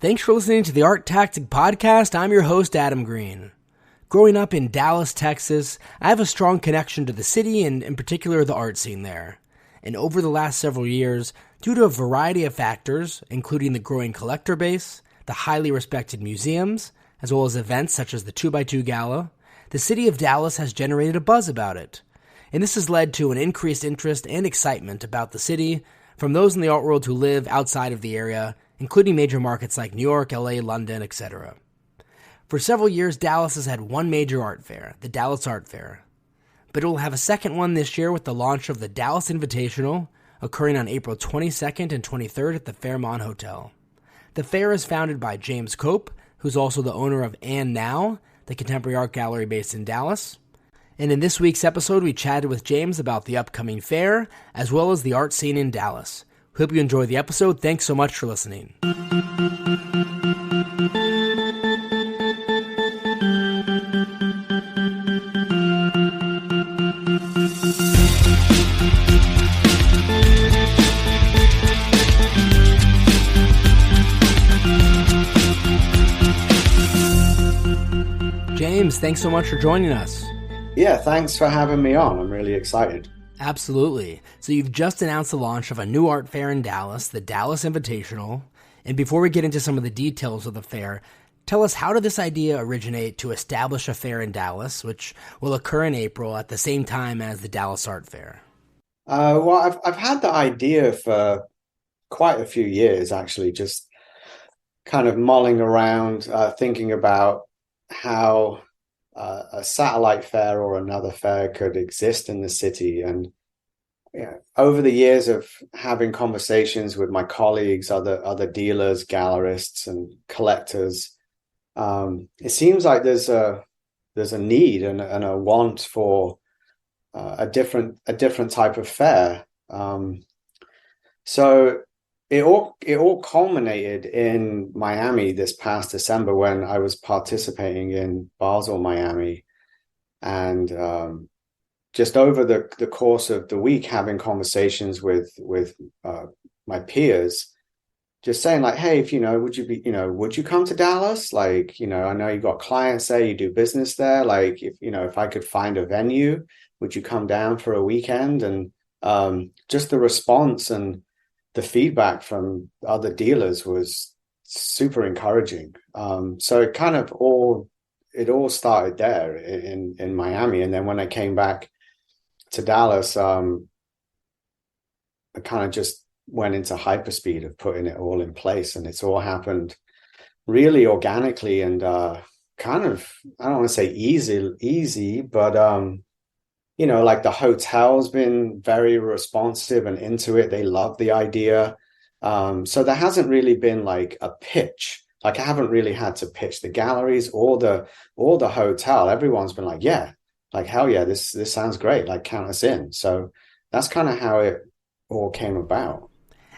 Thanks for listening to the ArtTactic Podcast. I'm your host, Adam Green. Growing up in Dallas, Texas, I have a strong connection to the city and in particular the art scene there. And over the last several years, due to a variety of factors, including the growing collector base, the highly respected museums, as well as events such as the 2x2 Gala, the city of Dallas has generated a buzz about it. And this has led to an increased interest and excitement about the city from those in the art world who live outside of the area, including major markets like New York, LA, London, etc. For several years, Dallas has had one major art fair, the Dallas Art Fair. But it will have a second one this year with the launch of the Dallas Invitational, occurring on April 22nd and 23rd at the Fairmont Hotel. The fair is founded by James Cope, who's also the owner of And Now, the contemporary art gallery based in Dallas. And in this week's episode, we chatted with James about the upcoming fair, as well as the art scene in Dallas. Hope you enjoy the episode. Thanks so much for listening. James, thanks so much for joining us. Yeah, thanks for having me on. I'm really excited. Absolutely. So you've just announced the launch of a new art fair in Dallas, the Dallas Invitational. And before we get into some of the details of the fair, tell us, how did this idea originate to establish a fair in Dallas, which will occur in April at the same time as the Dallas Art Fair? Well, I've had the idea for quite a few years, actually, just kind of mulling around, thinking about how a satellite fair or another fair could exist in the city. And over the years of having conversations with my colleagues, other dealers, gallerists, and collectors, it seems like there's a need and a want for a different type of fair. So it all culminated in Miami this past December when I was participating in Basel, Miami, and just over the course of the week, having conversations with my peers, just saying like, hey, if would you come to Dallas? Like, I know you got clients there, you do business there. Like, if I could find a venue, would you come down for a weekend? And just the response and the feedback from other dealers was super encouraging. So it kind of all started there in Miami. And then when I came back to Dallas, I kind of just went into hyperspeed of putting it all in place. And it's all happened really organically and kind of, I don't want to say easy, but like the hotel's been very responsive and into it. They love the idea. So there hasn't really been like a pitch. Like I haven't really had to pitch the galleries or the hotel. Everyone's been like, yeah, like, hell yeah, this sounds great. Like, count us in. So that's kind of how it all came about.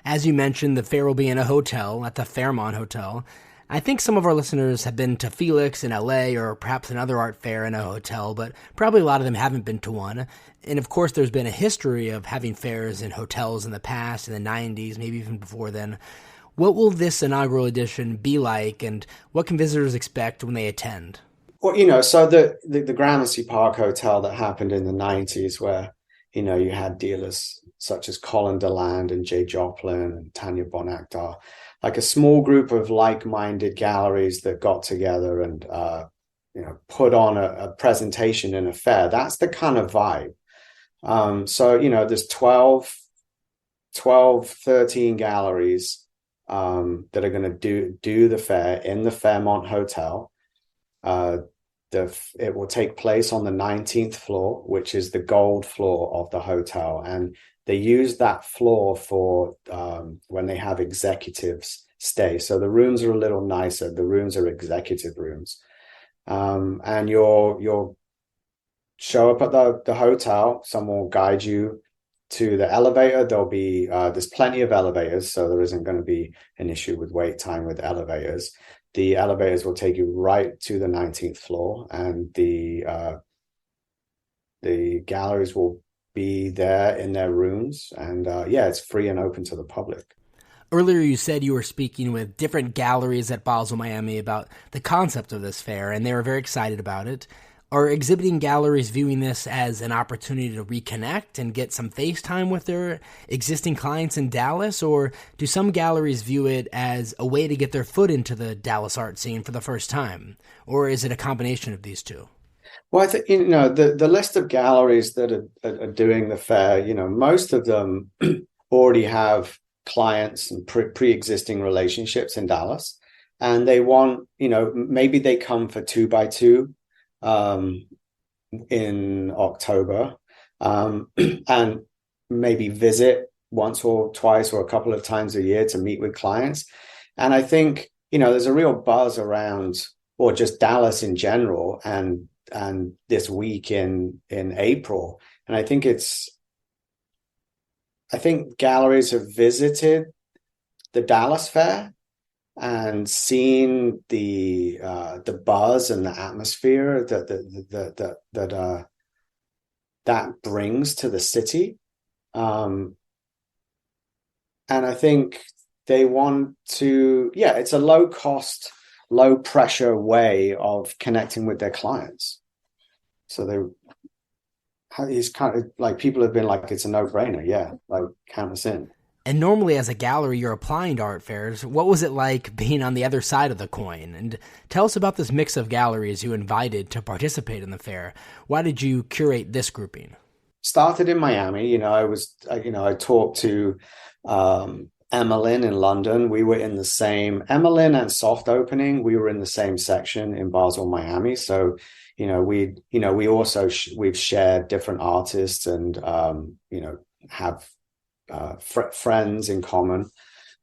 As you mentioned, the fair will be in a hotel at the Fairmont Hotel. I think some of our listeners have been to Felix in LA or perhaps another art fair in a hotel, but probably a lot of them haven't been to one. And of course, there's been a history of having fairs in hotels in the past, in the 90s, maybe even before then. What will this inaugural edition be like, and what can visitors expect when they attend? Well, so the Gramercy Park Hotel that happened in the 90s where, you had dealers such as Colin DeLand and Jay Joplin and Tanya Bonakdar, like a small group of like-minded galleries that got together and, put on a presentation in a fair. That's the kind of vibe. So, there's 12, 13 galleries that are going to do the fair in the Fairmont Hotel. It will take place on the 19th floor, which is the gold floor of the hotel. And they use that floor for when they have executives stay. So the rooms are a little nicer. The rooms are executive rooms. And you'll show up at the hotel. Someone will guide you to the elevator. There's plenty of elevators, so there isn't going to be an issue with wait time with elevators. The elevators will take you right to the 19th floor, and the galleries will be there in their rooms. And it's free and open to the public. Earlier, you said you were speaking with different galleries at Basel, Miami about the concept of this fair, and they were very excited about it. Are exhibiting galleries viewing this as an opportunity to reconnect and get some face time with their existing clients in Dallas, or do some galleries view it as a way to get their foot into the Dallas art scene for the first time? Or is it a combination of these two? Well, I think, the list of galleries that are doing the fair, most of them already have clients and pre-existing relationships in Dallas. And they want, maybe they come for 2x2 in October, and maybe visit once or twice or a couple of times a year to meet with clients. And I think, there's a real buzz around, or just Dallas in general, and this week in April. And I think galleries have visited the Dallas Fair and seen the buzz and the atmosphere that brings to the city, and I think they want to. Yeah, it's a low cost, low pressure way of connecting with their clients. So it's kind of like people have been like, it's a no brainer. Yeah, like count us in. And normally as a gallery, you're applying to art fairs. What was it like being on the other side of the coin? And tell us about this mix of galleries you invited to participate in the fair. Why did you curate this grouping? Started in Miami. I talked to Emmeline in London. We were in the same, Emmeline and Soft Opening, we were in the same section in Basel, Miami. So, we've shared different artists and, have friends in common.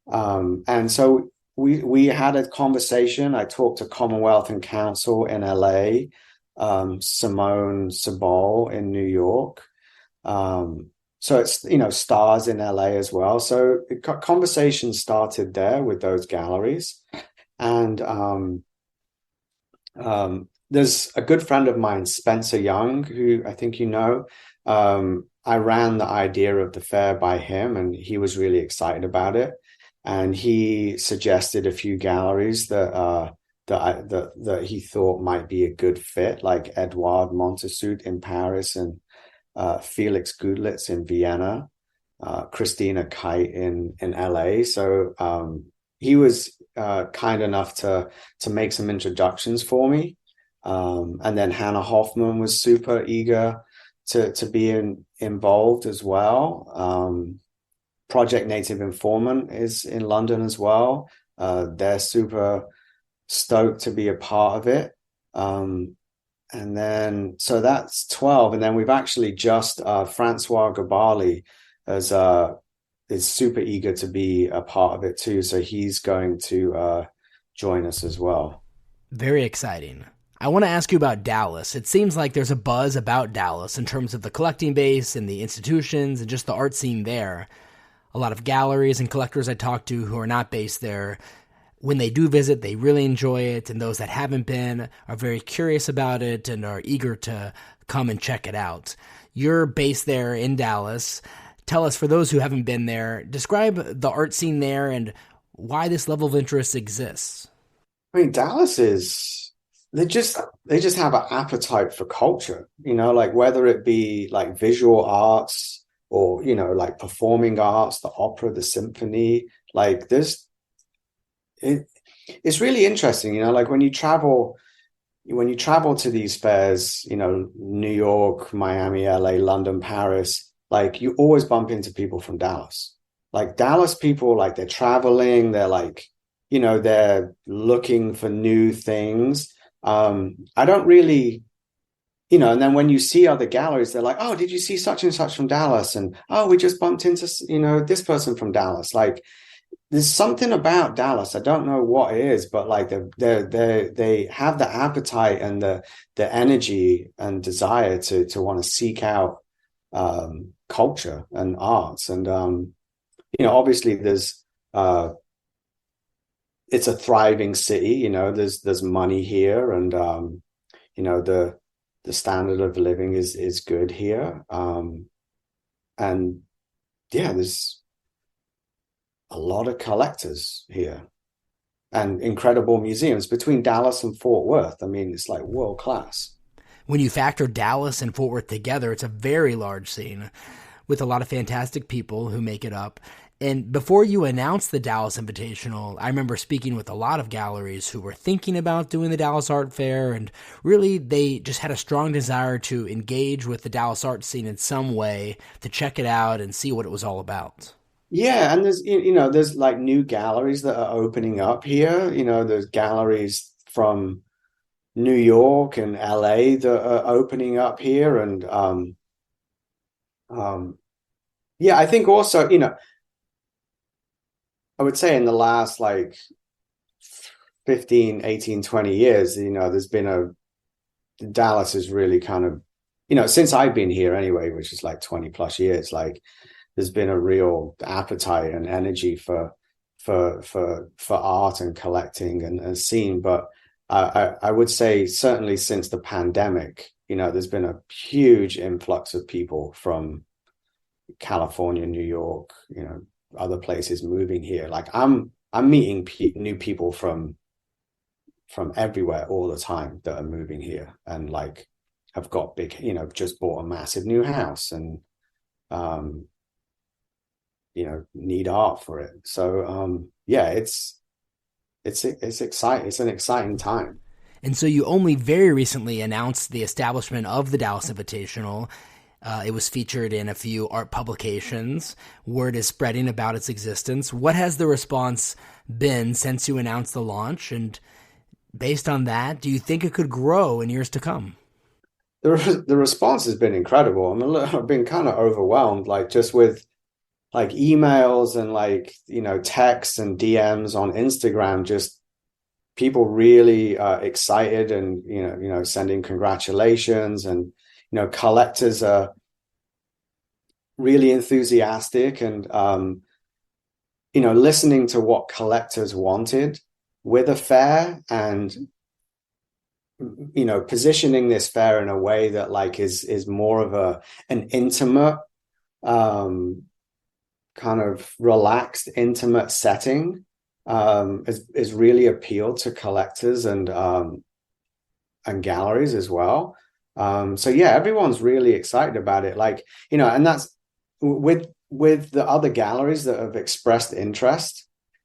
And so we had a conversation. I talked to Commonwealth and Council in LA, Simone Sabol in New York. So it's, stars in LA as well. So conversation started there with those galleries. And there's a good friend of mine, Spencer Young, who I think I ran the idea of the fair by him, and he was really excited about it. And he suggested a few galleries that he thought might be a good fit, like Edouard Montesut in Paris and Felix Gudlitz in Vienna, Christina Kite in LA. So he was kind enough to make some introductions for me. And then Hannah Hoffman was super eager to be involved as well. Project Native Informant is in London as well. They're super stoked to be a part of it. And then, so that's 12. And then we've actually just, Francois Gabali is super eager to be a part of it too. So he's going to join us as well. Very exciting. I want to ask you about Dallas. It seems like there's a buzz about Dallas in terms of the collecting base and the institutions and just the art scene there. A lot of galleries and collectors I talk to who are not based there, when they do visit, they really enjoy it, and those that haven't been are very curious about it and are eager to come and check it out. You're based there in Dallas. Tell us, for those who haven't been there, describe the art scene there and why this level of interest exists. I mean, Dallas is... They just have an appetite for culture, like whether it be like visual arts or, like performing arts, the opera, the symphony, like it's really interesting, like when you travel to these fairs, New York, Miami, LA, London, Paris, like you always bump into people from Dallas. Like Dallas people, like they're traveling, they're like, they're looking for new things. I don't really, and then when you see other galleries, they're like, oh, did you see such and such from Dallas? And, oh, we just bumped into, this person from Dallas. Like, there's something about Dallas. I don't know what it is, but like they have the appetite and the energy and desire to want to seek out culture and arts. And, obviously there's, it's a thriving city, there's money here, and the standard of living is good here. And yeah, a lot of collectors here and incredible museums between Dallas and Fort Worth. I mean, it's like world class. When you factor Dallas and Fort Worth together, it's a very large scene with a lot of fantastic people who make it up. And before you announced the Dallas Invitational, I remember speaking with a lot of galleries who were thinking about doing the Dallas Art Fair, and really they just had a strong desire to engage with the Dallas art scene in some way, to check it out and see what it was all about. Yeah, and there's like new galleries that are opening up here. There's galleries from New York and LA that are opening up here, and yeah, I think also, I would say in the last like 15, 18, 20 years, there's been Dallas is really kind of, since I've been here anyway, which is like 20 plus years, like there's been a real appetite and energy for art and collecting and scene. But I would say certainly since the pandemic, there's been a huge influx of people from California, New York, other places moving here. Like I'm meeting new people from everywhere all the time that are moving here and like have got big, just bought a massive new house and need art for it. So yeah, it's exciting. It's an exciting time. And so you only very recently announced the establishment of the Dallas Invitational. It was featured in a few art publications. Word is spreading about its existence. What has the response been since you announced the launch? And based on that, do you think it could grow in years to come? The response has been incredible. I've been kind of overwhelmed, like just with like emails and like, texts and DMs on Instagram, just people really excited and, sending congratulations, and, collectors are really enthusiastic and, listening to what collectors wanted with a fair and, positioning this fair in a way that like is more of an intimate, kind of relaxed, intimate setting, is really appealed to collectors and galleries as well. So yeah, everyone's really excited about it. Like, and that's with the other galleries that have expressed interest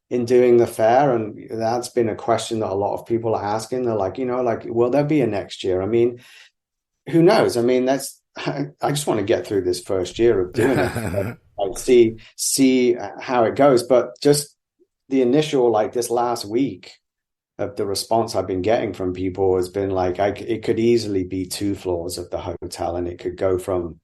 in doing the fair. And that's been a question that a lot of people are asking. They're like, will there be a next year? I mean, who knows? I mean, I just want to get through this first year of doing it. Like see how it goes. But just the initial, like this last week of the response I've been getting from people has been like, it could easily be 2 floors of the hotel, and it could go from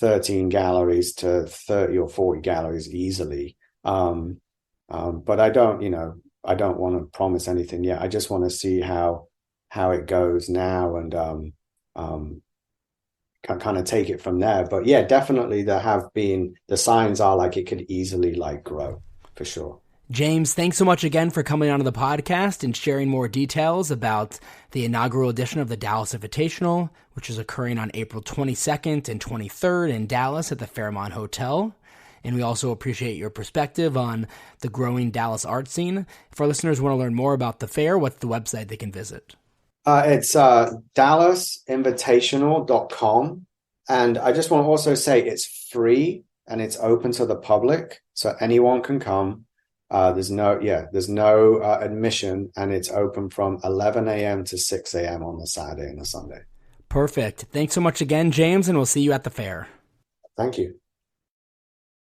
13 galleries to 30 or 40 galleries easily. But I don't want to promise anything yet. I just want to see how it goes now and kind of take it from there. But yeah, definitely the signs are like it could easily like grow for sure. James, thanks so much again for coming onto the podcast and sharing more details about the inaugural edition of the Dallas Invitational, which is occurring on April 22nd and 23rd in Dallas at the Fairmont Hotel. And we also appreciate your perspective on the growing Dallas art scene. If our listeners want to learn more about the fair, what's the website they can visit? It's dallasinvitational.com. And I just want to also say it's free and it's open to the public. So anyone can come. There's no admission, and it's open from 11 a.m. to 6 a.m. on the Saturday and the Sunday. Perfect. Thanks so much again, James, and we'll see you at the fair. Thank you.